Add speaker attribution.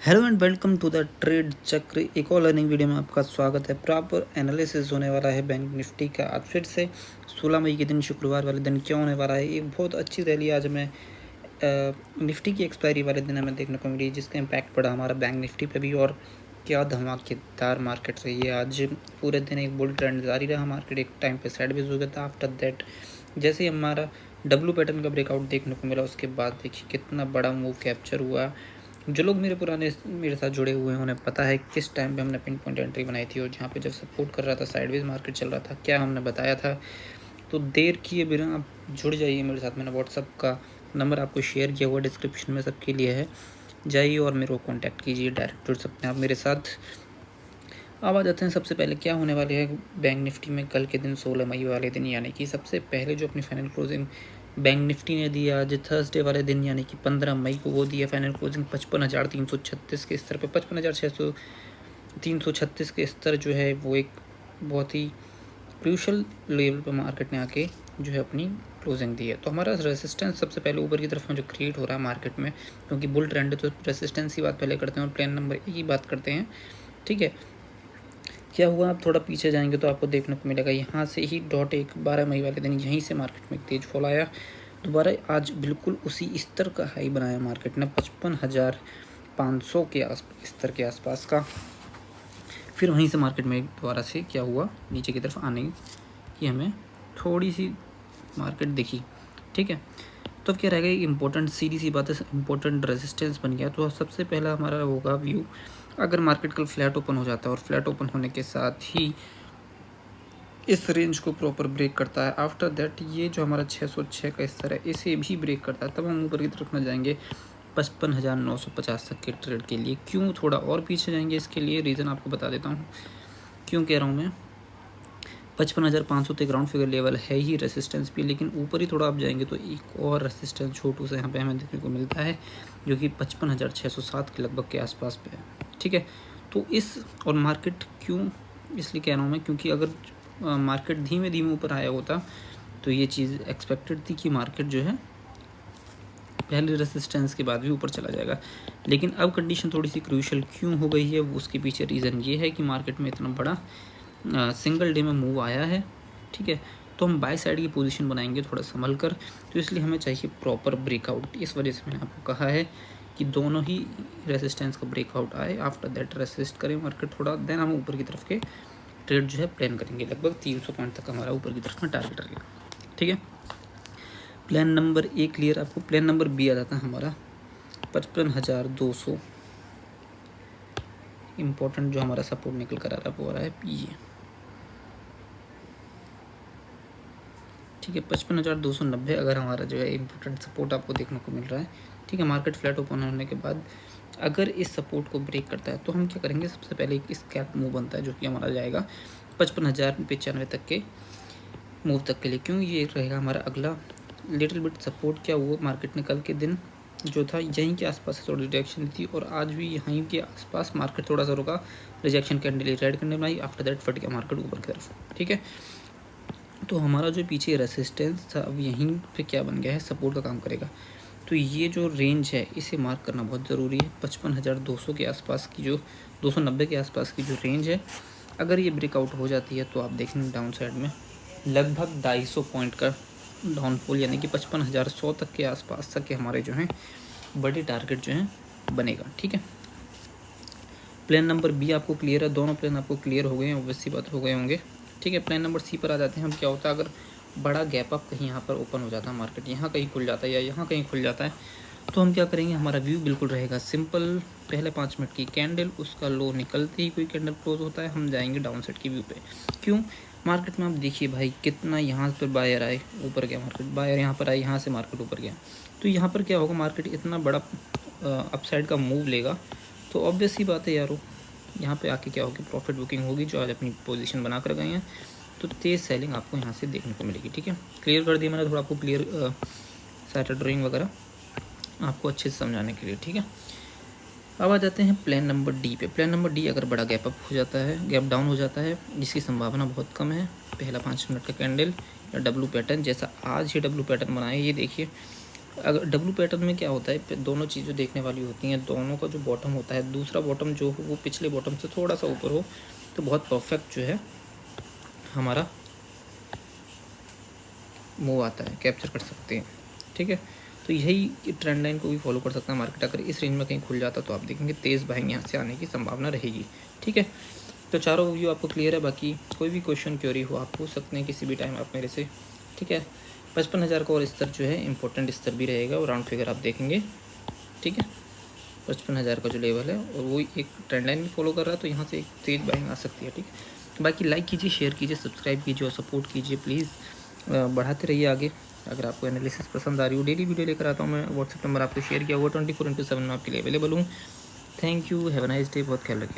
Speaker 1: Hello and welcome to the trade Chakra. एक और learning video में आपका स्वागत है। प्रॉपर एनालिसिस होने वाला है बैंक निफ्टी का आज फिर से 16 मई के दिन, शुक्रवार वाले दिन क्या होने वाला है। एक बहुत अच्छी रैली आज हमें निफ्टी की एक्सपायरी वाले दिन हमें देखने को मिली, जिसका इम्पैक्ट पड़ा हमारा बैंक निफ्टी पे भी। और क्या धमाकेदार मार्केट रही है आज। पूरे दिन एक बुल ट्रेंड जारी रहा। मार्केट एक टाइम पे साइडवेज हो गया था। आफ्टर दैट जैसे ही हमारा डब्लू पैटर्न का ब्रेकआउट देखने को मिला, उसके बाद देखिए कितना बड़ा मूव कैप्चर हुआ। जो लोग मेरे साथ जुड़े हुए हैं उन्हें पता है किस टाइम पे हमने पिन पॉइंट एंट्री बनाई थी, और जहाँ पे जब सपोर्ट कर रहा था, साइडवेज मार्केट चल रहा था, क्या हमने बताया था। तो देर किए बिना आप जुड़ जाइए मेरे साथ। मैंने व्हाट्सअप का नंबर आपको शेयर किया हुआ, डिस्क्रिप्शन में सबके लिए है। जाइए और मेरे को कॉन्टैक्ट कीजिए, डायरेक्ट जुड़ सकते हैं आप मेरे साथ। अब आ जाते हैं सबसे पहले क्या होने वाले है बैंक निफ्टी में कल के दिन 16 मई वाले दिन, यानी कि सबसे पहले जो अपनी फाइनल क्लोजिंग बैंक निफ्टी ने दिया आज थर्सडे वाले दिन, यानी कि 15 मई को, वो दिया फाइनल क्लोजिंग 55,336 के स्तर पे। 55,336 के स्तर जो है वो एक बहुत ही क्रूशल लेवल पे मार्केट ने आके जो है अपनी क्लोजिंग दी है। तो हमारा रेसिस्टेंस सबसे पहले ऊपर की तरफ में जो क्रिएट हो रहा है मार्केट में, क्योंकि बुल ट्रेंड है तो रेसिस्टेंस की बात पहले करते हैं और प्लान नंबर एक की बात करते हैं। ठीक है, क्या हुआ, आप थोड़ा पीछे जाएंगे तो आपको देखने को मिलेगा यहाँ से ही डॉट एक 12 मई वाले दिन यहीं से मार्केट में एक तेज फॉल आया। दोबारा आज बिल्कुल उसी स्तर का हाई बनाया मार्केट ने, 55,500 के स्तर के आसपास का। फिर वहीं से मार्केट में दोबारा से क्या हुआ, नीचे की तरफ आने की हमें थोड़ी सी मार्केट दिखी। ठीक है, तो क्या रहेगा, इंपॉर्टेंट सीधी सी बात है, इंपॉर्टेंट रेजिस्टेंस बन गया। तो सबसे पहला हमारा होगा व्यू, अगर मार्केट कल फ्लैट ओपन हो जाता है और फ्लैट ओपन होने के साथ ही इस रेंज को प्रॉपर ब्रेक करता है, आफ्टर दैट ये जो हमारा 606 का स्तर है इसे भी ब्रेक करता है, तब हम ऊपर की तरफ न जाएंगे 55,950 तक के ट्रेड के लिए। क्यों थोड़ा और पीछे जाएंगे, इसके लिए रीज़न आपको बता देता हूँ क्यों कह रहा हूँ मैं। 55,500 तो ग्राउंड फिगर लेवल है ही, रेसिस्टेंस भी, लेकिन ऊपर ही थोड़ा आप जाएंगे तो एक और रेसिस्टेंस छोटू सा यहाँ पे हमें देखने को मिलता है, जो कि 55,607 के लगभग के आसपास पे है। ठीक है, तो इस और मार्केट क्यों इसलिए कह रहा हूँ मैं, क्योंकि अगर मार्केट धीमे धीमे ऊपर आया होता तो ये चीज़ एक्सपेक्टेड थी कि मार्केट जो है पहले रेसिस्टेंस के बाद भी ऊपर चला जाएगा। लेकिन अब कंडीशन थोड़ी सी क्रूशल क्यों हो गई है, उसके पीछे रीज़न ये है कि मार्केट में इतना बड़ा सिंगल डे में मूव आया है। ठीक है, तो हम बाय साइड की पोजीशन बनाएंगे थोड़ा संभल कर, तो इसलिए हमें चाहिए प्रॉपर ब्रेकआउट। इस वजह से मैंने आपको कहा है कि दोनों ही रेसिस्टेंस का ब्रेकआउट आए, आफ्टर दैट रेसिस्ट करें मार्केट थोड़ा, देन हम ऊपर की तरफ के ट्रेड जो है प्लान करेंगे। लगभग 300 पॉइंट तक हमारा ऊपर की तरफ में टारगेट रहेगा। ठीक है, प्लान नंबर ए क्लियर आपको। प्लान नंबर बी आ जाता है हमारा 55,200। इम्पोर्टेंट जो हमारा सपोर्ट निकल कर आ रहा है वो आ रहा है ये। ठीक है, 55,290 अगर हमारा जो है इम्पोर्टेंट सपोर्ट आपको देखने को मिल रहा है। ठीक है, मार्केट फ्लैट ओपन होने के बाद अगर इस सपोर्ट को ब्रेक करता है तो हम क्या करेंगे, सबसे पहले एक स्कैल्प मूव बनता है जो कि हमारा जाएगा 55,095 तक के मूव तक के लिए। क्यों, ये रहेगा हमारा अगला लिटिल बिट सपोर्ट। क्या हुआ, मार्केट ने कल के दिन जो था यहीं के आसपास थोड़ी रिजेक्शन थी, और आज भी यहीं के आसपास मार्केट थोड़ा सा रुका, रिजेक्शन कैंडल रेड कैंडल बनाई, आफ्टर दैट फट गया मार्केट ऊपर की तरफ। ठीक है, तो हमारा जो पीछे रेसिस्टेंस था अब यहीं पे क्या बन गया है, सपोर्ट का काम करेगा। तो ये जो रेंज है इसे मार्क करना बहुत ज़रूरी है। 55,200 के आसपास की जो 290 के आसपास की जो रेंज है, अगर ये ब्रेकआउट हो जाती है तो आप देखेंगे डाउन साइड में लगभग 250 पॉइंट का डाउनफॉल, यानी कि 55,100 तक के आसपास तक के हमारे जो हैं बड़े टारगेट जो हैं बनेगा। ठीक है, प्लान नंबर बी आपको क्लियर है, दोनों प्लान आपको क्लियर हो गए हैं, ऑब्वियस सी बात हो गए होंगे। ठीक है, प्लान नंबर सी पर आ जाते हैं हम। क्या होता है अगर बड़ा गैप अप कहीं यहाँ पर ओपन हो जाता है, मार्केट यहाँ कहीं खुल जाता है या यहाँ कहीं खुल जाता है, तो हम क्या करेंगे, हमारा व्यू बिल्कुल रहेगा सिंपल। पहले 5 मिनट की कैंडल, उसका लो निकलते ही कोई कैंडल क्लोज होता है, हम जाएंगे डाउन साइड की व्यू पे। क्यों, मार्केट में आप देखिए भाई कितना यहाँ पर बायर आए, ऊपर गया मार्केट, बायर यहाँ पर आए, यहाँ से मार्केट ऊपर गया। तो यहाँ पर क्या होगा, मार्केट इतना बड़ा अपसाइड का मूव लेगा, तो ऑब्वियस ही बात है यारो, यहाँ पे आके क्या होगी, प्रॉफिट बुकिंग होगी। जो आज अपनी पोजीशन बना कर गए हैं तो तेज़ सेलिंग आपको यहाँ से देखने को मिलेगी। ठीक है, क्लियर कर दिया मैंने थोड़ा आपको, क्लियर चार्ट ड्राइंग वगैरह आपको अच्छे से समझाने के लिए। ठीक है, अब आ जाते हैं प्लान नंबर डी पे। प्लान नंबर डी अगर बड़ा गैप अप हो जाता है, गैप डाउन हो जाता है, जिसकी संभावना बहुत कम है, पहला 5 मिनट का कैंडल या डब्लू पैटर्न, जैसा आज ही डब्लू पैटर्न बनाए, ये देखिए अगर डब्लू पैटर्न में क्या होता है, दोनों चीज़ें देखने वाली होती हैं। दोनों का जो बॉटम होता है, दूसरा बॉटम जो हो वो पिछले बॉटम से थोड़ा सा ऊपर हो तो बहुत परफेक्ट जो है हमारा मूव आता है, कैप्चर कर सकते हैं। ठीक है, तो यही ट्रेंड लाइन को भी फॉलो कर सकता है मार्केट। अगर इस रेंज में कहीं खुल जाता तो आप देखेंगे तेज़ बाइंग यहाँ से आने की संभावना रहेगी। ठीक है, तो चारों व्यू आपको क्लियर है। बाकी कोई भी क्वेश्चन क्वेरी हो आप पूछ सकते हैं किसी भी टाइम आप मेरे से। ठीक है, 55,000 का और स्तर जो है इंपॉर्टेंट स्तर भी रहेगा और राउंड फिगर आप देखेंगे। ठीक है, 55,000 का जो लेवल है और वो एक ट्रेंड लाइन भी फॉलो कर रहा है, तो यहाँ से एक तेज़ बाइंग आ सकती है। ठीक है, बाकी लाइक कीजिए, शेयर कीजिए, सब्सक्राइब कीजिए और सपोर्ट कीजिए प्लीज़। बढ़ाते रहिए आगे। अगर आपको एनालिसिस पसंद आ रही हो, डेली वीडियो लेकर आता हूँ मैं। व्हाट्सएप नंबर आपको शेयर किया हुआ 24/7 में आपके लिए अवेलेबल हूँ। Thank you, have a nice day, बहुत ख्याल रखिए।